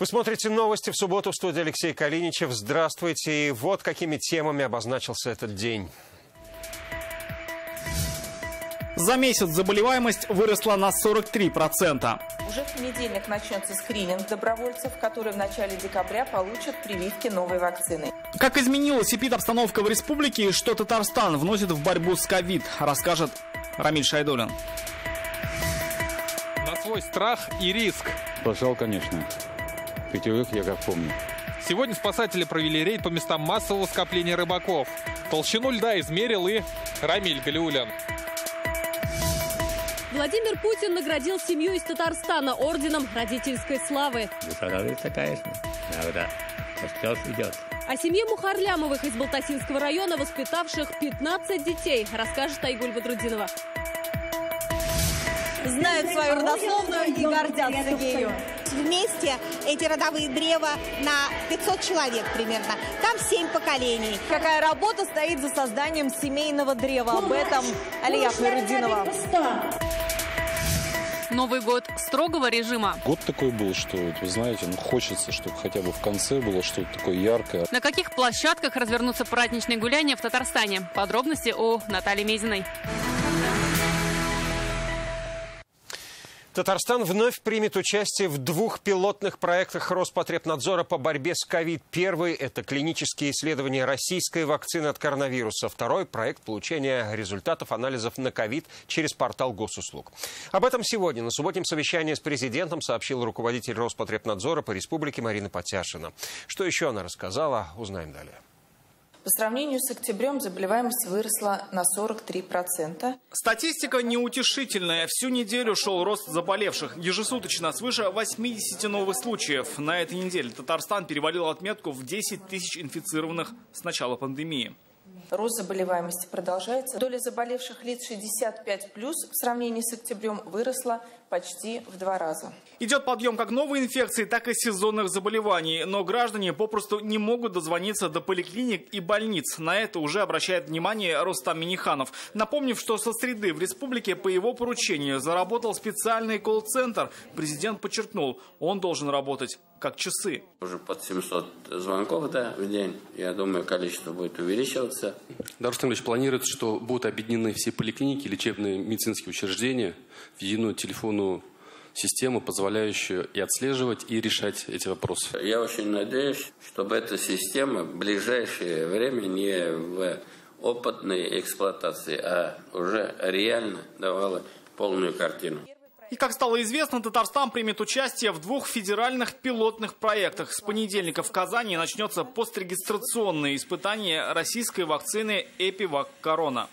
Вы смотрите новости в субботу в студии Алексей Калиничев. Здравствуйте. И вот какими темами обозначился этот день. За месяц заболеваемость выросла на 43%. Уже в понедельник начнется скрининг добровольцев, которые в начале декабря получат прививки новой вакцины. Как изменилась эпидобстановка в республике и что Татарстан вносит в борьбу с ковид, расскажет Рамиль Шайдуллин. На свой страх и риск. Пошел, конечно. Пятерых я как помню. Сегодня спасатели провели рейд по местам массового скопления рыбаков. Толщину льда измерил и Рамиль Галиуллин. Владимир Путин наградил семью из Татарстана орденом родительской славы. Становится, конечно. Да, сейчас идет. О семье Мухарлямовых из Балтасинского района, воспитавших 15 детей, расскажет Айгуль Бадрудинова. Знают свою родословную и гордятся ею. Вместе эти родовые древа на 500 человек примерно. Там 7 поколений. Какая работа стоит за созданием семейного древа? Об этом Алия Хайрудинова. Новый год строгого режима. Год такой был, что, вы знаете, хочется, чтобы хотя бы в конце было что-то такое яркое. На каких площадках развернутся праздничные гуляния в Татарстане? Подробности у Натальи Мезиной. Татарстан вновь примет участие в 2 пилотных проектах Роспотребнадзора по борьбе с ковид. Первый – это клинические исследования российской вакцины от коронавируса. Второй – проект получения результатов анализов на ковид через портал госуслуг. Об этом сегодня на субботнем совещании с президентом сообщил руководитель Роспотребнадзора по республике Марина Потяшина. Что еще она рассказала, узнаем далее. По сравнению с октябрем заболеваемость выросла на 43%. Статистика неутешительная. Всю неделю шел рост заболевших. Ежесуточно свыше 80 новых случаев. На этой неделе Татарстан перевалил отметку в 10 тысяч инфицированных с начала пандемии. Рост заболеваемости продолжается. Доля заболевших лиц 65+, в сравнении с октябрем выросла почти в 2 раза. Идет подъем как новой инфекции, так и сезонных заболеваний. Но граждане попросту не могут дозвониться до поликлиник и больниц. На это уже обращает внимание Рустам Миниханов, напомнив, что со среды в республике по его поручению заработал специальный колл-центр. Президент подчеркнул, он должен работать как часы. Уже под 700 звонков в день. Я думаю, количество будет увеличиваться. Рустам Ильич, планируется, что будут объединены все поликлиники, лечебные медицинские учреждения в единую телефонную систему, позволяющую и отслеживать, и решать эти вопросы. Я очень надеюсь, чтобы эта система в ближайшее время не в опытной эксплуатации, а уже реально давала полную картину. И, как стало известно, Татарстан примет участие в 2 федеральных пилотных проектах. С понедельника в Казани начнется пострегистрационное испытание российской вакцины «Эпивак Корона».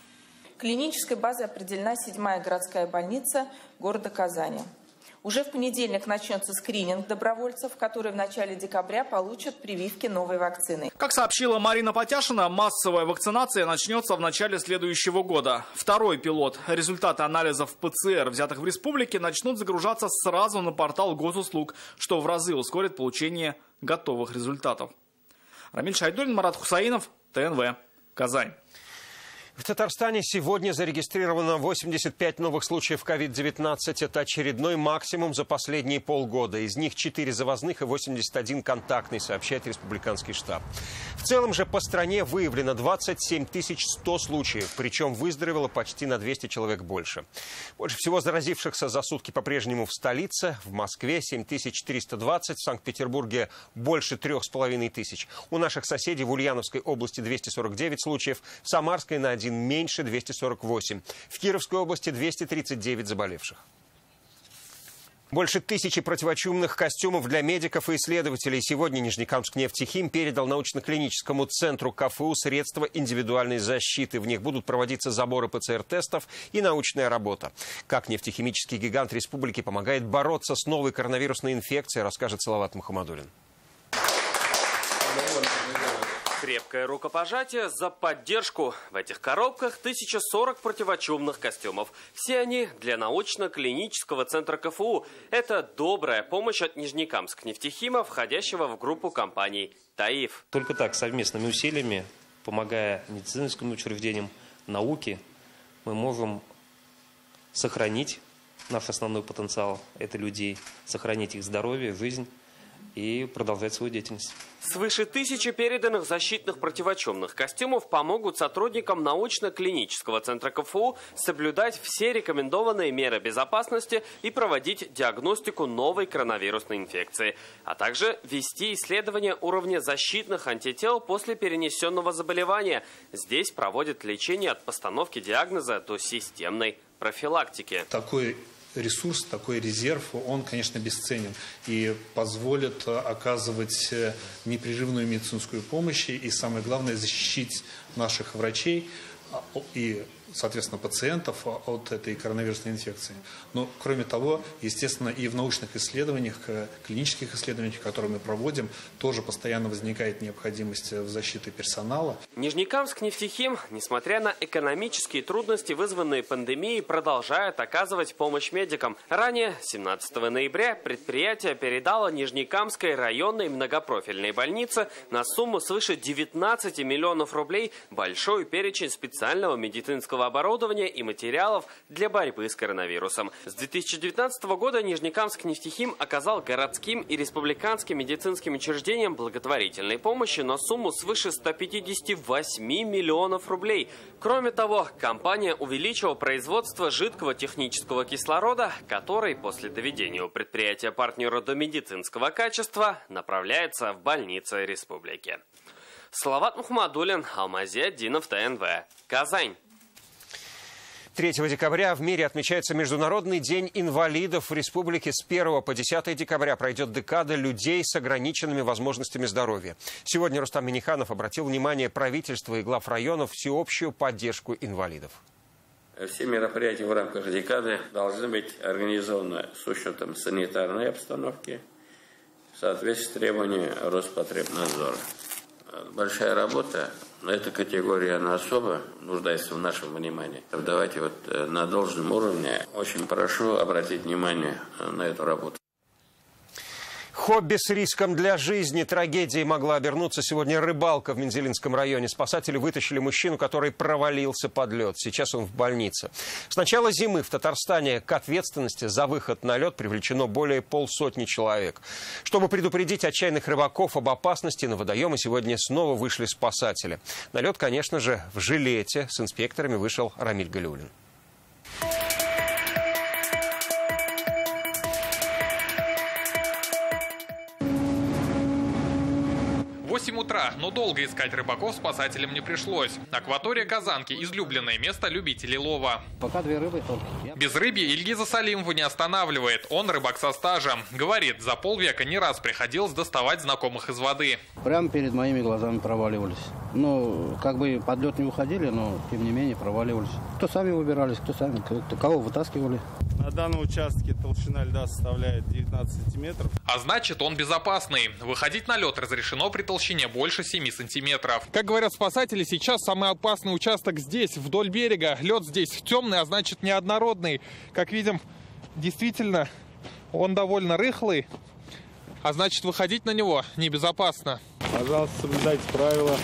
Клинической базой определена 7-я городская больница города Казани. Уже в понедельник начнется скрининг добровольцев, которые в начале декабря получат прививки новой вакцины. Как сообщила Марина Потяшина, массовая вакцинация начнется в начале следующего года. Второй пилот. Результаты анализов ПЦР, взятых в республике, начнут загружаться сразу на портал госуслуг, что в разы ускорит получение готовых результатов. Рамиль Шайдуллин, Марат Хусаинов, ТНВ, Казань. В Татарстане сегодня зарегистрировано 85 новых случаев COVID-19. Это очередной максимум за последние полгода. Из них 4 завозных и 81 контактный, сообщает республиканский штаб. В целом же по стране выявлено 27 100 случаев, причем выздоровело почти на 200 человек больше. Больше всего заразившихся за сутки по-прежнему в столице. В Москве 7320, в Санкт-Петербурге больше 3500. У наших соседей в Ульяновской области 249 случаев, в Самарской на 1 меньше 248. В Кировской области 239 заболевших. Больше 1000 противочумных костюмов для медиков и исследователей. Сегодня Нижнекамскнефтехим передал научно-клиническому центру КФУ средства индивидуальной защиты. В них будут проводиться заборы ПЦР-тестов и научная работа. Как нефтехимический гигант республики помогает бороться с новой коронавирусной инфекцией, расскажет Салават Мухаммадуллин. Крепкое рукопожатие за поддержку. В этих коробках 1040 противочумных костюмов. Все они для научно-клинического центра КФУ. Это добрая помощь от Нижнекамскнефтехима, входящего в группу компаний «Таиф». Только так, совместными усилиями, помогая медицинским учреждениям, науке, мы можем сохранить наш основной потенциал – это людей, сохранить их здоровье, жизнь, и продолжать свою деятельность. Свыше 1000 переданных защитных противочумных костюмов помогут сотрудникам научно-клинического центра КФУ соблюдать все рекомендованные меры безопасности и проводить диагностику новой коронавирусной инфекции, а также вести исследование уровня защитных антител после перенесенного заболевания. Здесь проводят лечение от постановки диагноза до системной профилактики. Такой ресурс, такой резерв, он, конечно, бесценен и позволит оказывать непрерывную медицинскую помощь и, самое главное, защитить наших врачей и, соответственно, пациентов от этой коронавирусной инфекции. Но, кроме того, естественно, и в научных исследованиях, клинических исследованиях, которые мы проводим, тоже постоянно возникает необходимость в защите персонала. Нижнекамск нефтехим, несмотря на экономические трудности, вызванные пандемией, продолжает оказывать помощь медикам. Ранее, 17 ноября, предприятие передало Нижнекамской районной многопрофильной больнице на сумму свыше 19 миллионов рублей большой перечень специального медицинского оборудования и материалов для борьбы с коронавирусом. С 2019 года Нижнекамск нефтехим оказал городским и республиканским медицинским учреждениям благотворительной помощи на сумму свыше 158 миллионов рублей. Кроме того, компания увеличила производство жидкого технического кислорода, который после доведения у предприятия партнера до медицинского качества направляется в больницы республики. Салават Мухаммадуллин, Алмазет Динов, ТНВ, Казань. 3 декабря в мире отмечается Международный день инвалидов. В республике с 1 по 10 декабря пройдет декада людей с ограниченными возможностями здоровья. Сегодня Рустам Минниханов обратил внимание правительства и глав районов всеобщую поддержку инвалидов. Все мероприятия в рамках декады должны быть организованы с учетом санитарной обстановки, в соответствии с требованиями Роспотребнадзора. Большая работа, но эта категория, она особо нуждается в нашем внимании. Давайте на должном уровне очень прошу обратить внимание на эту работу. Хобби с риском для жизни. Трагедией могла обернуться сегодня рыбалка в Мензелинском районе. Спасатели вытащили мужчину, который провалился под лед. Сейчас он в больнице. С начала зимы в Татарстане к ответственности за выход на лед привлечено более 150 человек. Чтобы предупредить отчаянных рыбаков об опасности, на водоемы сегодня снова вышли спасатели. На лед, конечно же, в жилете с инспекторами вышел Рамиль Галиуллин. 8 утра, но долго искать рыбаков спасателям не пришлось. Акватория Казанки – излюбленное место любителей лова. Пока 2 рыбы только. Безрыбье Ильгиза Салимова не останавливает. Он рыбак со стажем. Говорит, за полвека не раз приходилось доставать знакомых из воды. Прямо перед моими глазами проваливались. Ну, как бы под лед не уходили, но тем не менее проваливались. Кто сами выбирались, кто сами, кого вытаскивали. На данном участке толщина льда составляет 19 сантиметров. А значит, он безопасный. Выходить на лед разрешено при толщине больше 7 сантиметров. Как говорят спасатели, сейчас самый опасный участок здесь, вдоль берега. Лед здесь темный, а значит неоднородный. Как видим, действительно, он довольно рыхлый, а значит, выходить на него небезопасно. Пожалуйста, соблюдайте правила.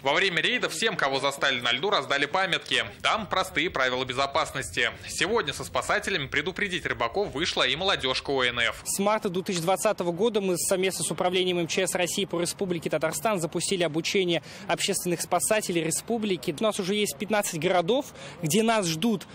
Во время рейда всем, кого застали на льду, раздали памятки. Там простые правила безопасности. Сегодня со спасателями предупредить рыбаков вышла и молодежка ОНФ. С марта 2020 года мы совместно с управлением МЧС России по Республике Татарстан запустили обучение общественных спасателей республики. У нас уже есть 15 городов, где нас ждут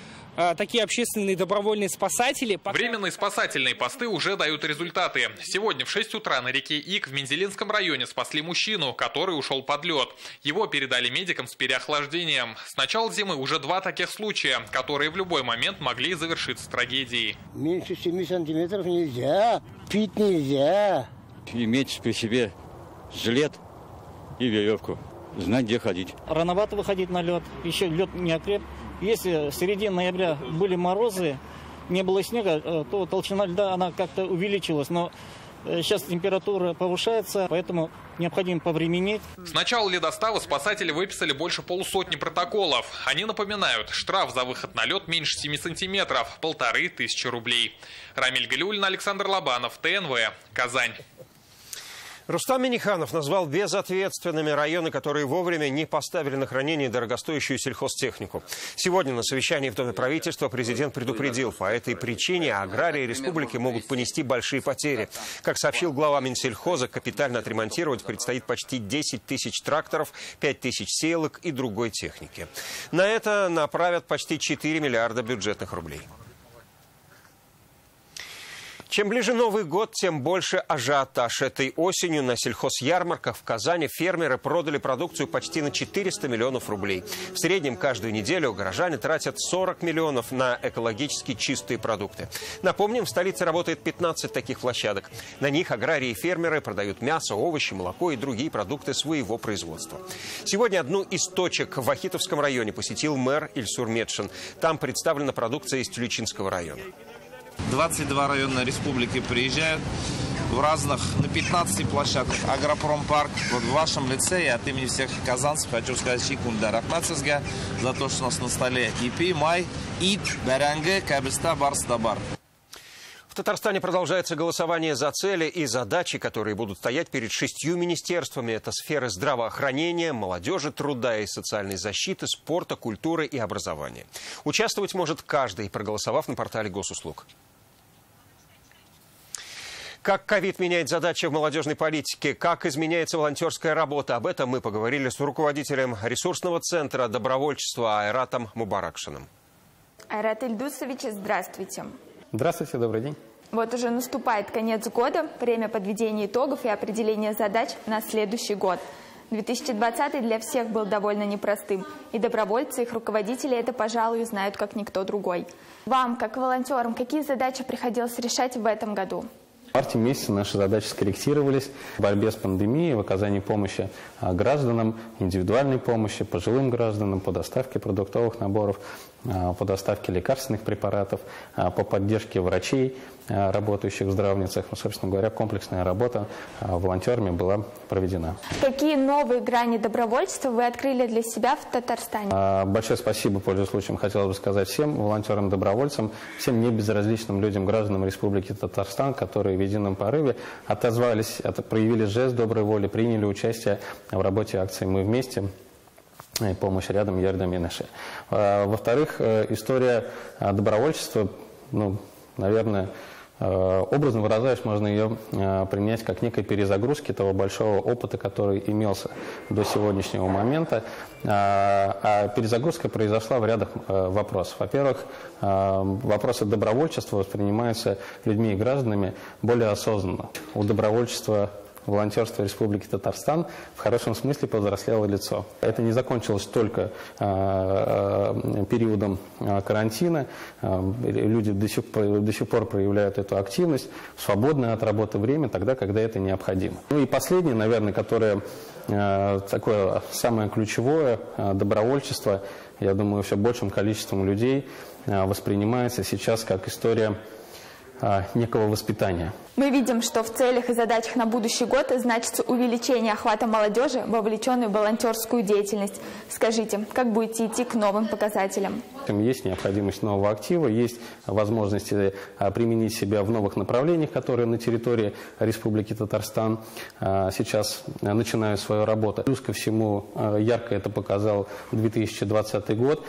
такие общественные добровольные спасатели. Временные спасательные посты уже дают результаты. Сегодня в 6 утра на реке Ик в Мензелинском районе спасли мужчину, который ушел под лед. Его передали медикам с переохлаждением. С начала зимы уже 2 таких случая, которые в любой момент могли завершиться трагедией. Меньше 7 сантиметров нельзя, пить нельзя. Иметь при себе жилет и веревку, знать, где ходить. Рановато выходить на лед, еще лед не окреп. Если в середине ноября были морозы, не было снега, то толщина льда она как-то увеличилась. Но сейчас температура повышается, поэтому необходимо повременить. С начала ледостава спасатели выписали больше 150 протоколов. Они напоминают, штраф за выход на лед меньше 7 сантиметров, 1500 рублей. Рамиль Галиуллин, Александр Лобанов, ТНВ, Казань. Рустам Минниханов назвал безответственными районы, которые вовремя не поставили на хранение дорогостоящую сельхозтехнику. Сегодня на совещании в Доме правительства президент предупредил, по этой причине аграрии республики могут понести большие потери. Как сообщил глава Минсельхоза, капитально отремонтировать предстоит почти 10 тысяч тракторов, 5 тысяч сеялок и другой техники. На это направят почти 4 миллиарда бюджетных рублей. Чем ближе Новый год, тем больше ажиотаж. Этой осенью на сельхозярмарках в Казани фермеры продали продукцию почти на 400 миллионов рублей. В среднем каждую неделю горожане тратят 40 миллионов на экологически чистые продукты. Напомним, в столице работает 15 таких площадок. На них аграрии и фермеры продают мясо, овощи, молоко и другие продукты своего производства. Сегодня одну из точек в Вахитовском районе посетил мэр Ильсур Метшин. Там представлена продукция из Тюльчинского района. 22 района республики приезжают на 15 площадках. Агропромпарк. Вот в вашем лице я от имени всех казанцев хочу сказать Шикунда Рахматсызга за то, что у нас на столе ипи, май, ит, баранге, кабиста, барстабар. В Татарстане продолжается голосование за цели и задачи, которые будут стоять перед 6 министерствами. Это сферы здравоохранения, молодежи, труда и социальной защиты, спорта, культуры и образования. Участвовать может каждый, проголосовав на портале госуслуг. Как ковид меняет задачи в молодежной политике, как изменяется волонтерская работа. Об этом мы поговорили с руководителем ресурсного центра добровольчества Айратом Мубаракшиным. Айрат Ильдусович, здравствуйте. Здравствуйте, добрый день. Вот уже наступает конец года, время подведения итогов и определения задач на следующий год. 2020 для всех был довольно непростым, и добровольцы, их руководители это, пожалуй, знают как никто другой. Вам, как волонтерам, какие задачи приходилось решать в этом году? В марте месяце наши задачи скорректировались в борьбе с пандемией, в оказании помощи гражданам, индивидуальной помощи, пожилым гражданам, по доставке продуктовых наборов, по доставке лекарственных препаратов, по поддержке врачей, работающих в здравницах. Собственно говоря, комплексная работа волонтерами была проведена. Какие новые грани добровольчества вы открыли для себя в Татарстане? Большое спасибо, пользуясь случаем, хотелось бы сказать всем волонтерам-добровольцам, всем небезразличным людям, гражданам Республики Татарстан, которые в едином порыве отозвались, проявили жест доброй воли, приняли участие в работе акции «Мы вместе». Помощь рядом, ярдом и наши. Во-вторых, история добровольчества, наверное, образно выражаясь, можно ее принять как некой перезагрузки того большого опыта, который имелся до сегодняшнего момента. А перезагрузка произошла в рядах вопросов. Во-первых, вопросы добровольчества воспринимаются людьми и гражданами более осознанно. У добровольчества волонтерство Республики Татарстан в хорошем смысле повзрослело лицо. Это не закончилось только периодом карантина. Люди до сих пор проявляют эту активность в свободное от работы время, тогда, когда это необходимо. Ну и последнее, наверное, которое такое самое ключевое, добровольчество, я думаю, все большим количеством людей воспринимается сейчас как история некого воспитания. Мы видим, что в целях и задачах на будущий год значится увеличение охвата молодежи, вовлеченной в волонтерскую деятельность. Скажите, как будете идти к новым показателям? Есть необходимость нового актива, есть возможности применить себя в новых направлениях, которые на территории Республики Татарстан сейчас начинают свою работу. Плюс ко всему, ярко это показал 2020 год.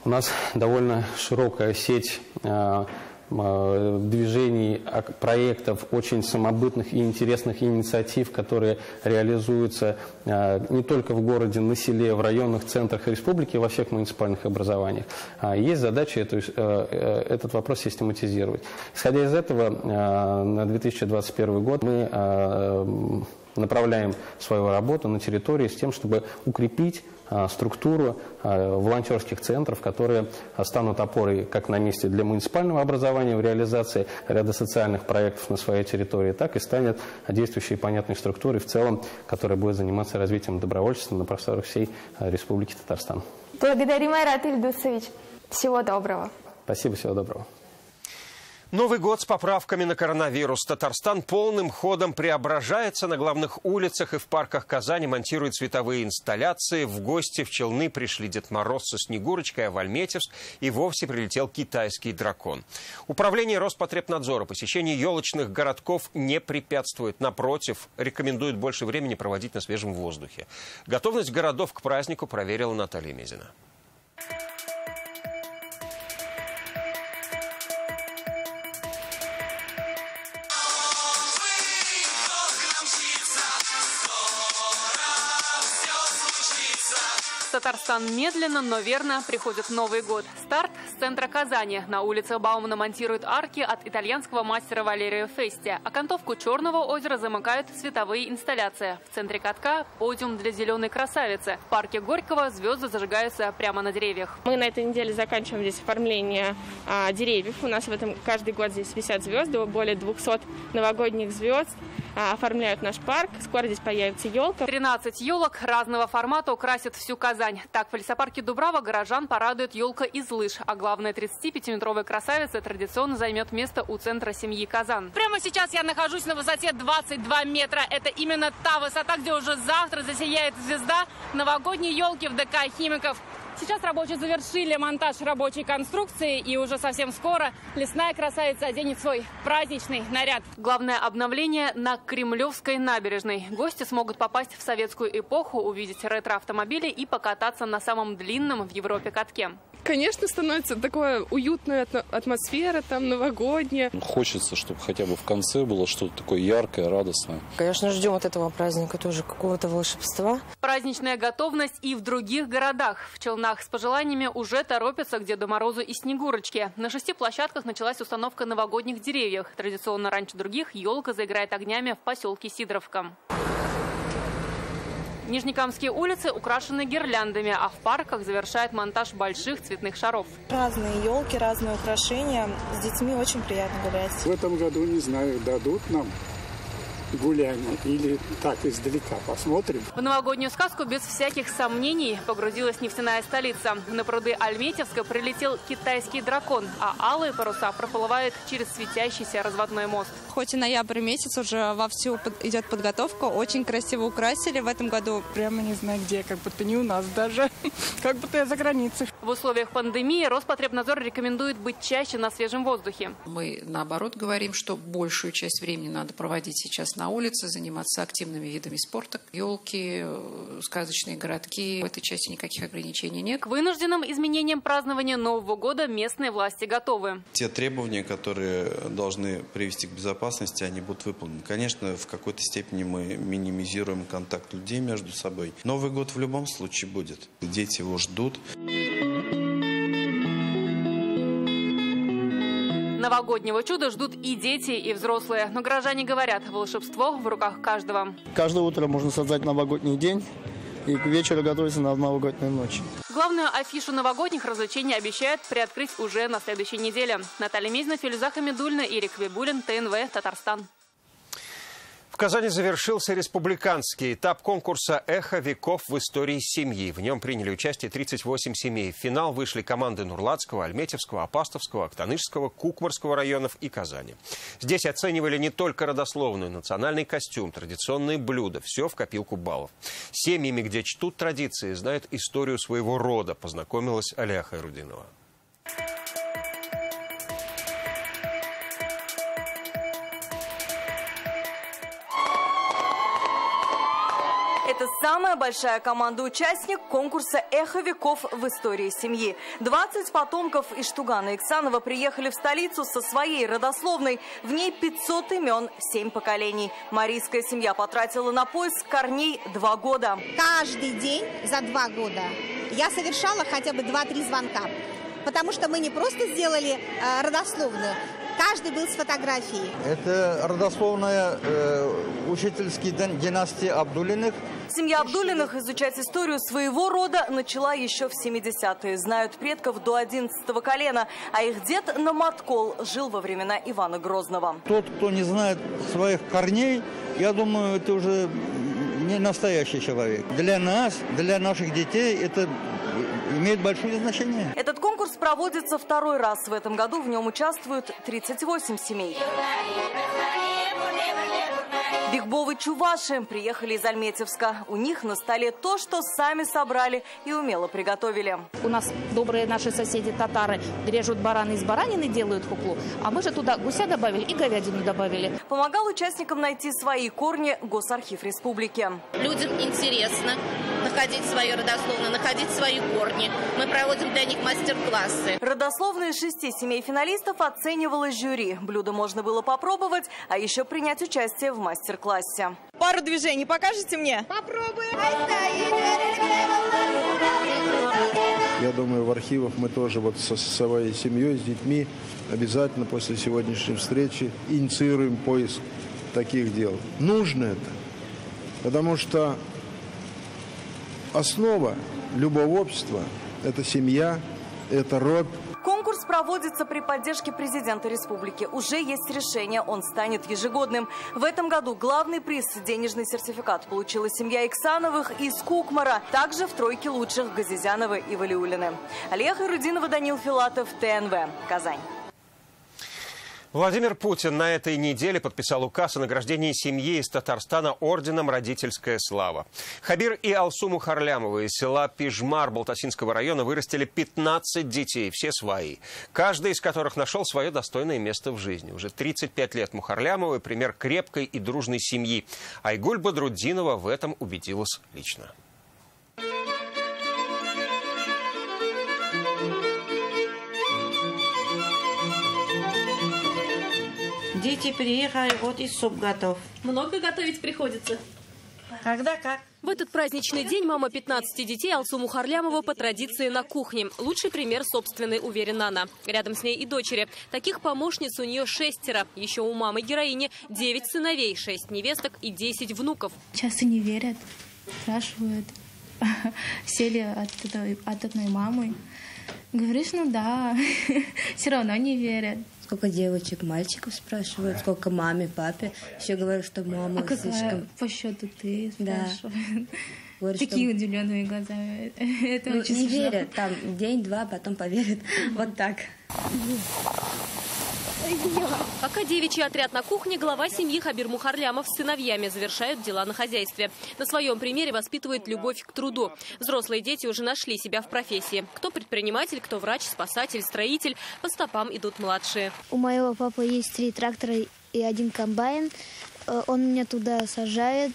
У нас довольно широкая сеть движений, проектов, очень самобытных и интересных инициатив, которые реализуются не только в городе, на селе, в районных центрах республики, во всех муниципальных образованиях. Есть задача этот вопрос систематизировать. Исходя из этого, на 2021 год мы направляем свою работу на территории с тем, чтобы укрепить структуру волонтерских центров, которые станут опорой как на месте для муниципального образования в реализации ряда социальных проектов на своей территории, так и станет действующей и понятной структурой в целом, которая будет заниматься развитием добровольчества на просторах всей Республики Татарстан. Благодарим, Айрат Ильдусович. Всего доброго. Спасибо, всего доброго. Новый год с поправками на коронавирус. Татарстан полным ходом преображается. На главных улицах и в парках Казани монтируют световые инсталляции. В гости в Челны пришли Дед Мороз со Снегурочкой, а в Альметьевск и вовсе прилетел китайский дракон. Управление Роспотребнадзора посещению елочных городков не препятствует. Напротив, рекомендует больше времени проводить на свежем воздухе. Готовность городов к празднику проверила Наталья Мезина. Татарстан медленно, но верно приходит Новый год. Старт с центра Казани. На улице Баумана монтируют арки от итальянского мастера Валерио Фести. Окантовку Черного озера замыкают световые инсталляции. В центре катка подиум для зеленой красавицы. В парке Горького звезды зажигаются прямо на деревьях. Мы на этой неделе заканчиваем здесь оформление деревьев. У нас каждый год здесь висят звезды. Более 200 новогодних звезд оформляют наш парк. Скоро здесь появится елка. 13 елок разного формата украсят всю Казань. Так, в лесопарке Дубрава горожан порадует елка из лыж. А главная 35-метровая красавица традиционно займет место у центра семьи Казан. Прямо сейчас я нахожусь на высоте 22 метра. Это именно та высота, где уже завтра засияет звезда новогодней елки в ДК «Химиков». Сейчас рабочие завершили монтаж рабочей конструкции, и уже совсем скоро лесная красавица оденет свой праздничный наряд. Главное обновление на Кремлевской набережной. Гости смогут попасть в советскую эпоху, увидеть ретро-автомобили и покататься на самом длинном в Европе катке. Конечно, становится такая уютная атмосфера, там, новогодняя. Хочется, чтобы хотя бы в конце было что-то такое яркое, радостное. Конечно, ждем от этого праздника тоже какого-то волшебства. Праздничная готовность и в других городах. В Челнах с пожеланиями уже торопятся к Деду Морозу и Снегурочке. На 6 площадках началась установка новогодних деревьев. Традиционно раньше других елка заиграет огнями в поселке Сидоровка. Нижнекамские улицы украшены гирляндами, а в парках завершает монтаж больших цветных шаров. Разные елки, разные украшения. С детьми очень приятно гулять. В этом году, не знаю, дадут нам гуляние или так издалека посмотрим. В новогоднюю сказку без всяких сомнений погрузилась нефтяная столица. На пруды Альметьевска прилетел китайский дракон, а алые паруса проплывают через светящийся разводной мост. Хоть и ноябрь месяц, уже вовсю идет подготовка. Очень красиво украсили в этом году. Прямо не знаю где, как будто не у нас даже, как будто я за границей. В условиях пандемии Роспотребнадзор рекомендует быть чаще на свежем воздухе. Мы, наоборот, говорим, что большую часть времени надо проводить сейчас на улице, заниматься активными видами спорта. Елки, сказочные городки. В этой части никаких ограничений нет. К вынужденным изменениям празднования Нового года местные власти готовы. Те требования, которые должны привести к безопасности, они будут выполнены. Конечно, в какой-то степени мы минимизируем контакт людей между собой. Новый год в любом случае будет. Дети его ждут. Новогоднего чуда ждут и дети, и взрослые. Но горожане говорят, волшебство в руках каждого. Каждое утро можно создать новогодний день и к вечеру готовиться на новогоднюю ночь. Главную афишу новогодних развлечений обещают приоткрыть уже на следующей неделе. Наталья Мезина, Филюза Хамидульна, Ирик Вибулин, ТНВ, Татарстан. В Казани завершился республиканский этап конкурса «Эхо веков в истории семьи». В нем приняли участие 38 семей. В финал вышли команды Нурладского, Альметьевского, Апастовского, Актанышского, Кукмарского районов и Казани. Здесь оценивали не только родословную, национальный костюм, традиционные блюда. Все в копилку баллов. С семьями, где чтут традиции, знают историю своего рода, познакомилась Алия Хайрудинова. Это самая большая команда-участник конкурса «Эхо веков в истории семьи». 20 потомков из Штугана и Иксанова приехали в столицу со своей родословной. В ней 500 имен, 7 поколений. Марийская семья потратила на поиск корней 2 года. Каждый день за 2 года я совершала хотя бы 2-3 звонка. Потому что мы не просто сделали родословную, каждый был с фотографией. Это родословная учительской династии Абдулиных. Семья Абдулиных изучать историю своего рода начала еще в 70-е. Знают предков до 11-го колена, а их дед Наматкол жил во времена Ивана Грозного. Тот, кто не знает своих корней, я думаю, это уже не настоящий человек. Для нас, для наших детей это имеет большое значение. Этот конкурс проводится второй раз. В этом году в нем участвуют 38 семей. Бигбовы чуваши приехали из Альметьевска. У них на столе то, что сами собрали и умело приготовили. У нас добрые наши соседи татары режут бараны из баранины, делают куклу, а мы же туда гуся добавили и говядину добавили. Помогал участникам найти свои корни Госархив Республики. Людям интересно находить свое родословное, находить свои корни. Мы проводим для них мастер-классы. Родословные 6 семей финалистов оценивало жюри. Блюдо можно было попробовать, а еще принять участие в мастер-классе. Пару движений покажете мне? Попробуем. Я думаю, в архивах мы тоже вот со своей семьей, с детьми обязательно после сегодняшней встречи инициируем поиск таких дел. Нужно это, потому что основа любого общества – это семья, это род. Конкурс проводится при поддержке президента республики. Уже есть решение, он станет ежегодным. В этом году главный приз – денежный сертификат – получила семья Иксановых из Кукмара. Также в тройке лучших – Газизяновы и Валиуллины. Алия Хайрудинова, Данил Филатов, ТНВ, Казань. Владимир Путин на этой неделе подписал указ о награждении семьи из Татарстана орденом «Родительская слава». Хабир и Алсу Мухарлямовы из села Пижмар Балтасинского района вырастили 15 детей, все свои. Каждый из которых нашел свое достойное место в жизни. Уже 35 лет Мухарлямовы – пример крепкой и дружной семьи. Айгуль Бадруддинова в этом убедилась лично. Дети приехали, вот и суп готов. Много готовить приходится? Когда как. В этот праздничный день мама 15 детей Алсу Мухарлямова по традиции на кухне. Лучший пример собственной, уверена она. Рядом с ней и дочери. Таких помощниц у нее 6. Еще у мамы-героини 9 сыновей, 6 невесток и 10 внуков. Часто не верят, спрашивают, все ли от одной мамы. Говоришь, ну да, все равно не верят. Сколько девочек, мальчиков спрашивают, сколько маме, папе. Все говорят, что мама слишком... по счету ты спрашивают. Да. Говорят, такие что... удивленные глаза. Это очень не смешно. верят, там день-два, потом поверят. Вот так. Пока девичий отряд на кухне, глава семьи Хабир Мухарлямов с сыновьями завершают дела на хозяйстве. На своем примере воспитывает любовь к труду. Взрослые дети уже нашли себя в профессии. Кто предприниматель, кто врач, спасатель, строитель. По стопам идут младшие. У моего папы есть 3 трактора и 1 комбайн. Он меня туда сажает,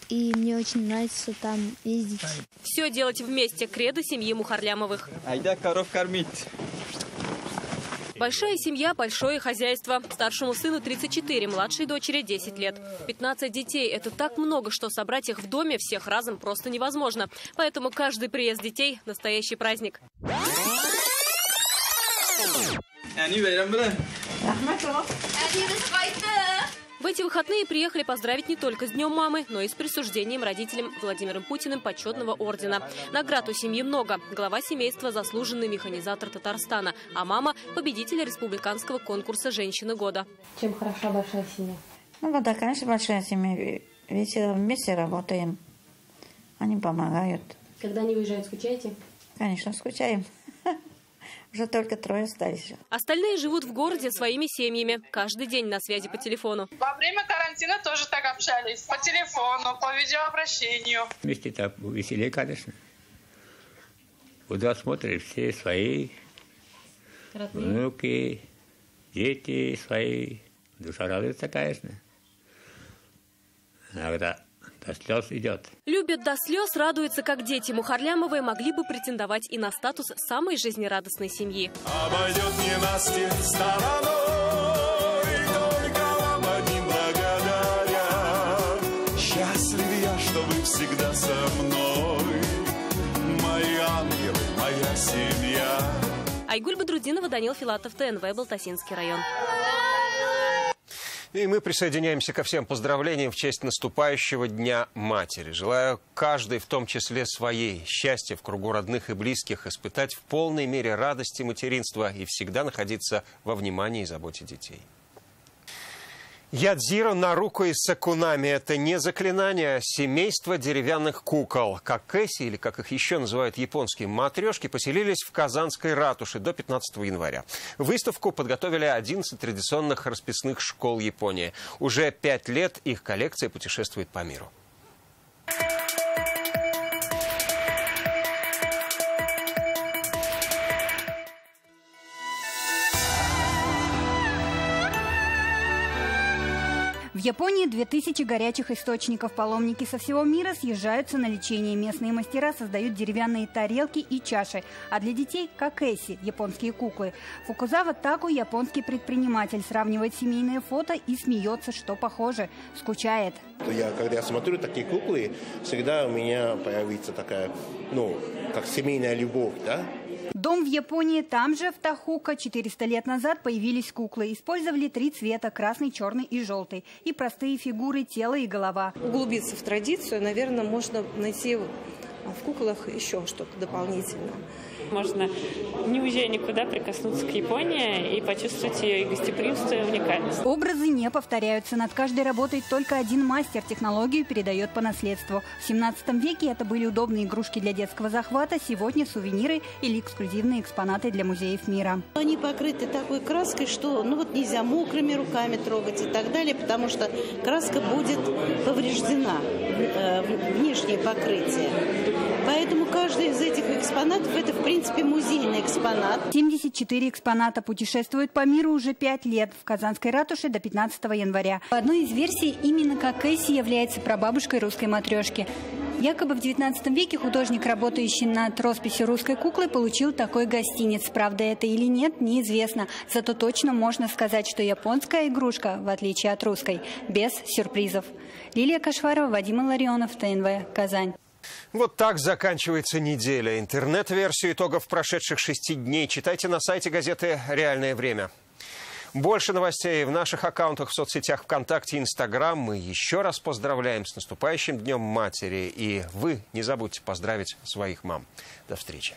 и мне очень нравится там ездить. Все делать вместе – кредо семьи Мухарлямовых. Айда коров кормить. Большая семья, большое хозяйство. Старшему сыну 34, младшей дочери 10 лет. 15 детей – это так много, что собрать их в доме всех разом просто невозможно. Поэтому каждый приезд детей – настоящий праздник. В эти выходные приехали поздравить не только с Днем мамы, но и с присуждением родителям Владимиром Путиным почетного ордена. Наград у семьи много. Глава семейства – заслуженный механизатор Татарстана, а мама – победитель республиканского конкурса «Женщины года». Чем хороша большая семья? Ну да, конечно, большая семья. Ведь вместе работаем. Они помогают. Когда они уезжают, скучаете? Конечно, скучаем. Уже только 3 остались. Остальные живут в городе своими семьями. Каждый день на связи по телефону. Во время карантина тоже так общались. По телефону, по видеообращению. Вместе так веселее, конечно. Куда смотришь, все свои. Родные. Внуки, дети свои. Душа радуется, конечно. Иногда до слез идет. Любят до слез, радуются, как дети. Мухарлямовы могли бы претендовать и на статус самой жизнерадостной семьи. Обойдет ненастье стороной, только вам одним благодаря. Счастлив я, что вы всегда со мной, мои ангелы, моя семья. Айгуль Бадруддинова, Данил Филатов, ТНВ, Балтасинский район. И мы присоединяемся ко всем поздравлениям в честь наступающего Дня Матери. Желаю каждой, в том числе своей, счастья в кругу родных и близких, испытать в полной мере радости материнства и всегда находиться во внимании и заботе детей. Ядзиро Наруко и Сакунами – это не заклинание, а семейство деревянных кукол. Какэси, или как их еще называют японские матрешки, поселились в Казанской ратуше до 15 января. Выставку подготовили 11 традиционных расписных школ Японии. Уже 5 лет их коллекция путешествует по миру. В Японии 2000 горячих источников. Паломники со всего мира съезжаются на лечение. Местные мастера создают деревянные тарелки и чаши. А для детей – какэси – японские куклы. Фукузава Таку – японский предприниматель. Сравнивает семейные фото и смеется, что похоже. Скучает. Когда я смотрю такие куклы, всегда у меня появится такая, как семейная любовь, да? Дом в Японии, там же, в Тахука, 400 лет назад появились куклы. Использовали 3 цвета – красный, черный и желтый. И простые фигуры, тело и голова. Углубиться в традицию, наверное, можно найти в куклах еще что-то дополнительное. Можно, не уезжая никуда, прикоснуться к Японии и почувствовать ее гостеприимство и уникальность. Образы не повторяются. Над каждой работает только один мастер. Технологию передает по наследству. В 17 веке это были удобные игрушки для детского захвата. Сегодня сувениры или эксклюзивные экспонаты для музеев мира. Они покрыты такой краской, что нельзя мокрыми руками трогать и так далее, потому что краска будет повреждена, внешнее покрытие. Поэтому каждый из этих экспонатов – это, в принципе, музейный экспонат. 74 экспоната путешествуют по миру уже 5 лет. В Казанской ратуше до 15 января. По одной из версий, именно какэси является прабабушкой русской матрешки. Якобы в 19 веке художник, работающий над росписью русской куклы, получил такой гостиниц. Правда это или нет, неизвестно. Зато точно можно сказать, что японская игрушка, в отличие от русской, без сюрпризов. Лилия Кашварова, Вадим Илларионов, ТНВ, Казань. Вот так заканчивается неделя. Интернет-версию итогов прошедших 6 дней читайте на сайте газеты «Реальное время». Больше новостей в наших аккаунтах в соцсетях ВКонтакте и Инстаграм. Мы еще раз поздравляем с наступающим Днем Матери. И вы не забудьте поздравить своих мам. До встречи.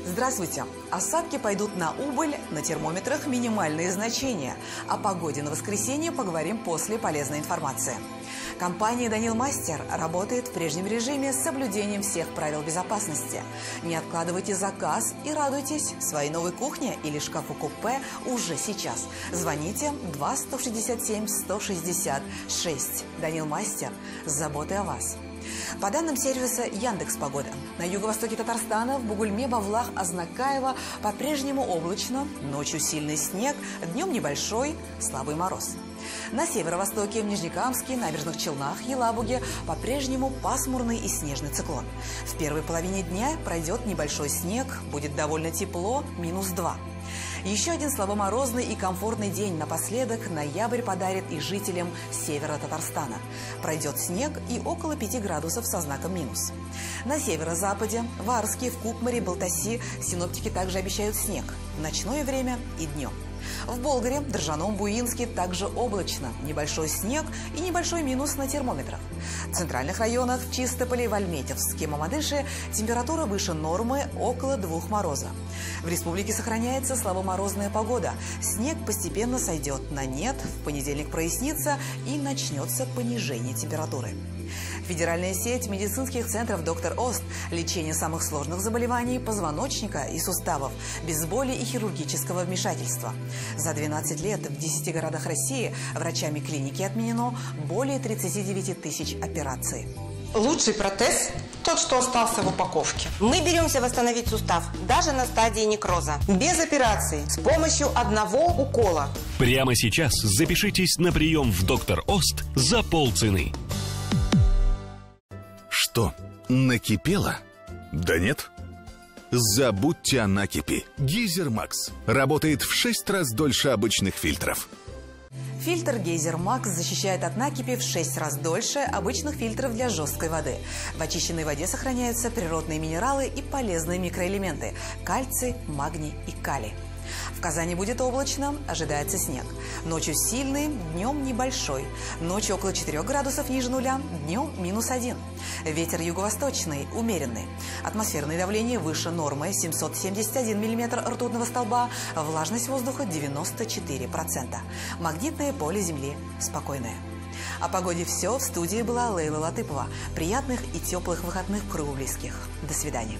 Здравствуйте! Осадки пойдут на убыль, на термометрах минимальные значения. О погоде на воскресенье поговорим после полезной информации. Компания «Данил Мастер» работает в прежнем режиме с соблюдением всех правил безопасности. Не откладывайте заказ и радуйтесь своей новой кухне или шкафу-купе уже сейчас. Звоните 2-167-166. «Данил Мастер» с заботой о вас. По данным сервиса Яндекс.Погода, на юго-востоке Татарстана, в Бугульме, Бавлах, Азнакаево по-прежнему облачно, ночью сильный снег, днем небольшой, слабый мороз. На северо-востоке, в Нижнекамске, Набережных Челнах, Елабуге по-прежнему пасмурный и снежный циклон. В первой половине дня пройдет небольшой снег, будет довольно тепло, -2. Еще один слабоморозный и комфортный день напоследок ноябрь подарит и жителям севера Татарстана. Пройдет снег и около 5 градусов со знаком минус. На северо-западе, в Арске, в Кукмаре, Балтаси синоптики также обещают снег в ночное время и днем. В Болгаре, Држаном, Буинске также облачно, небольшой снег и небольшой минус на термометрах. В центральных районах, в Чистополе, в Альметьевске, Мамадыше температура выше нормы, около 2 мороза. В республике сохраняется слабоморозная погода. Снег постепенно сойдет на нет, в понедельник прояснится и начнется понижение температуры. Федеральная сеть медицинских центров «Доктор Ост» – лечение самых сложных заболеваний позвоночника и суставов, без боли и хирургического вмешательства. За 12 лет в 10 городах России врачами клиники отменено более 39 тысяч операций. Лучший протез – тот, что остался в упаковке. Мы беремся восстановить сустав, даже на стадии некроза. Без операции, с помощью одного укола. Прямо сейчас запишитесь на прием в «Доктор Ост» за полцены. Что, накипело? Да нет. Забудьте о накипи. Гейзер Макс работает в 6 раз дольше обычных фильтров. Фильтр Гейзер Макс защищает от накипи в 6 раз дольше обычных фильтров для жесткой воды. В очищенной воде сохраняются природные минералы и полезные микроэлементы – кальций, магний и калий. В Казани будет облачно, ожидается снег. Ночью сильный, днем небольшой. Ночью около 4 градусов ниже нуля, днем -1. Ветер юго-восточный, умеренный. Атмосферное давление выше нормы 771 мм ртутного столба, влажность воздуха 94%. Магнитное поле Земли спокойное. О погоде все. В студии была Лейла Латыпова. Приятных и теплых выходных в кругу близких. До свидания.